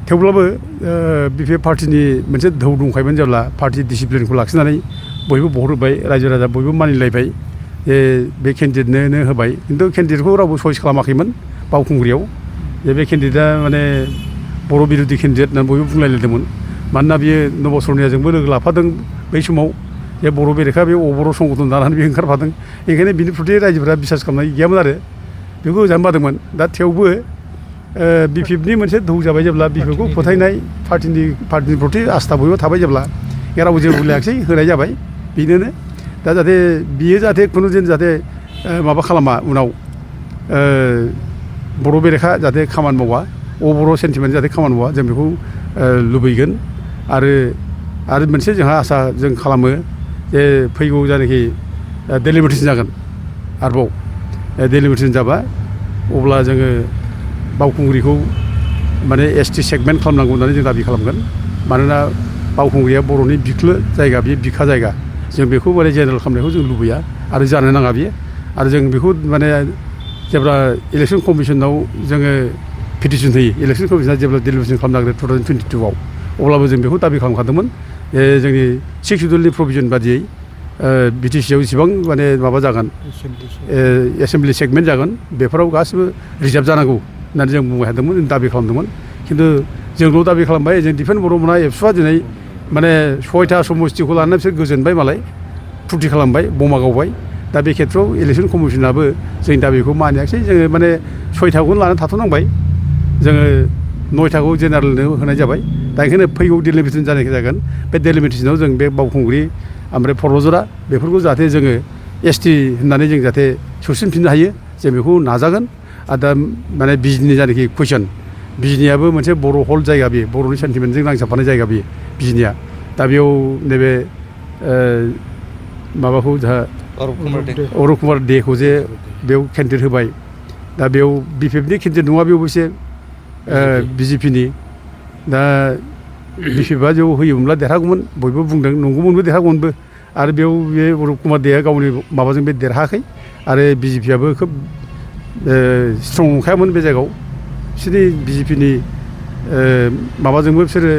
थेवब्लाबो बिपिएफ पार्टिनि मोनसे धौ दंखायोमोन जेब्ला पार्टि डिसिप्लिनखौ लाखिनानै बयबो भट होबाय रायजो राजा बयबो मानिलायबाय जे बे केन्डिडेटनो होबाय खिन्थु केन्डिडेटखौ रावबो चइस खालामाखैमोन बावखुंग्रियाव जे बे केन्डिडेटआ माने बर' बिरोधि केन्डिडेट होननानै बयबो बुंलायलायदोंमोन मानोना बियो नबसरनियाजोंबो लोगो लाफादों बै समाव जे बर' बेरेखा बे अबर' संगठन दानानै बे ओंखारफादों ओंखायनो बिनि प्रति रायजोफोरा बिसास खालामनाय गैयामोन आरो बेखौ गोजान बादोंमोन दा थेवबो बिपिएफनि मोनसे धौ जाबाय जेब्ला बिपिएफखौ फोथायनाय पार्टिनि प्रति आस्था बयबो थाबाय जेब्ला रावबो जेबो बुंलायाखिसै होनाय जाबाय बेनोनो दा जाहाथे बियो जाहाथे खुनु दिन जाहाथे माबा खालामा उनाव बर' बेरेखा जाहाथे खामानि मावा अबर' सेन्टिमेन्ट जाहाथे खामानि मावा जों बेखौ लुबैगोन आरो मोनसे जोंहा आसा जों खालामो जे फैगौ जायनाखि डेलिमिटेसन जागोन आरोबाव डेलिमिटेसन जाबा अब्ला जोङो बावखुंग्रिखौ माने एसटि सेगमेन्ट खालामनांगौ होननानै जों दाबि खालामगोन मानोना बावखुंग्रिया बर'नि बिख्लो जायगा बे बिखा जायगा जों बेखौ माने जेनेरेल खालामनायखौ जों लुबैया आरो जानो नाङा बियो आरो जों बेखौ माने जेब्ला इलेक्सन कमिसनाव जोङो पिटिसन होयो इलेक्सन कमिसना जेब्ला डेलिमिटेसन खालामनो नागिरो 2022आव अब्लाबो जों बेखौ दाबि खालामखादोंमोन जोंनि 6 सिडिउलनि प्रभिजन बादियै बिटिसिआव इसिबां माने माबा जागोन एसेम्बलि सेगमेन्ट जागोन बेफोराव गासिबो रिजार्भ जानांगौ होननानै जों बुंबाय थादोंमोन जों दाबि खालामदोंमन खिन्थु जोंल' दाबि खालामबाय जों दिफेन बर'मोना एबसुआ दिनै माने 6टा समस्तिखौ लानानै बिसोर गोजोनबाय मालाय फुरथि खालामबाय बमा गावबाय दा बे खेत्रआव इलेक्सन कमिसनाबो जोंनि दाबिखौ मानियाखिसै जोङो माने 6टाखौनो लानानै थाथ'नांबाय जोङो 9टाखौ जेनेरेलनो होनाय जाबाय दा ओंखायनो फैगौ डेलिमिटेसन जानाय जागोन बे डेलिमिटेसनाव जों बे बावखुंग्रि ओमफ्राय परबजरा बेफोरखौ जाहाथे जोङो एसटि होननानै जों जाहाथे सोसनफिननो हायो जों बेखौ नाजागोन आरो दा माने बिजनि जानाखि कुइसन बिजनियाबो मोनसे बर' हल जायगा बेयो बर'नि सेन्टिमेन्टजों नांजाबफानाय जायगा बेयो बिजनिया दा बेयाव नैबे माबाखौ जोंहा अरुप कुमार देखौ जे बेयाव केन्डिडेट होबाय दा बेयाव बिपिएफनि केन्डिडेट नङा बेयाव एसे बिजेपिनि दा बिपिएफआ बेयाव होयोमोनब्ला देरहागौमोन बयबो बुंदों नंगौमोनबो देरहागौमोनबो आरो बेयाव बे अरुप कुमार देआ गावनि माबाजों बे देरहायाखै आरो बिजेपिआबो खोब स्ट्रं नंखायामोन बे जायगायाव बिसोरनि बिजेपिनि माबाजोंबो बिसोरो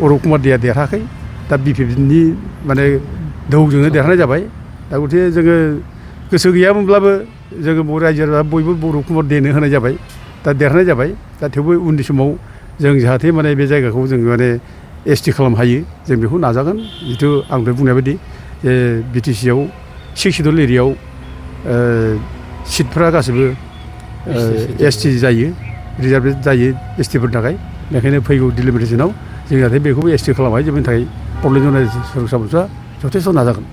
अरुप कुमार देआ देरहायाखै दा बिपिएफनि माने धौजोंनो देरहानाय जाबाय दा गथिखे जोङो गोसो गैयामोनब्लाबो जोङो बर' रायजोआ बयबो अरुप कुमार देनो होनाय जाबाय दा देरहानाय जाबाय दा थेवबो उननि समाव जों जाहाथे माने बे जायगाखौ जों माने एसटि खालामनो हायो जों बेखौ नाजागोन जिथु आं दहाय बुंनाय बायदि जे बिटिसिआव 6 सिडिउल एरियायाव सिटफ्रा गासिबो एसटि जायो रिजार्भ जायो एसटिफोरनि थाखाय बेखायनो फैगौ डिलिमिटेसनाव जों जाहाथे बेखौबो एसटि खालामनो हायो जोंनि थाखाय प्रब्लेम जानाय सोरखारा जथेस्थ' नाजागोन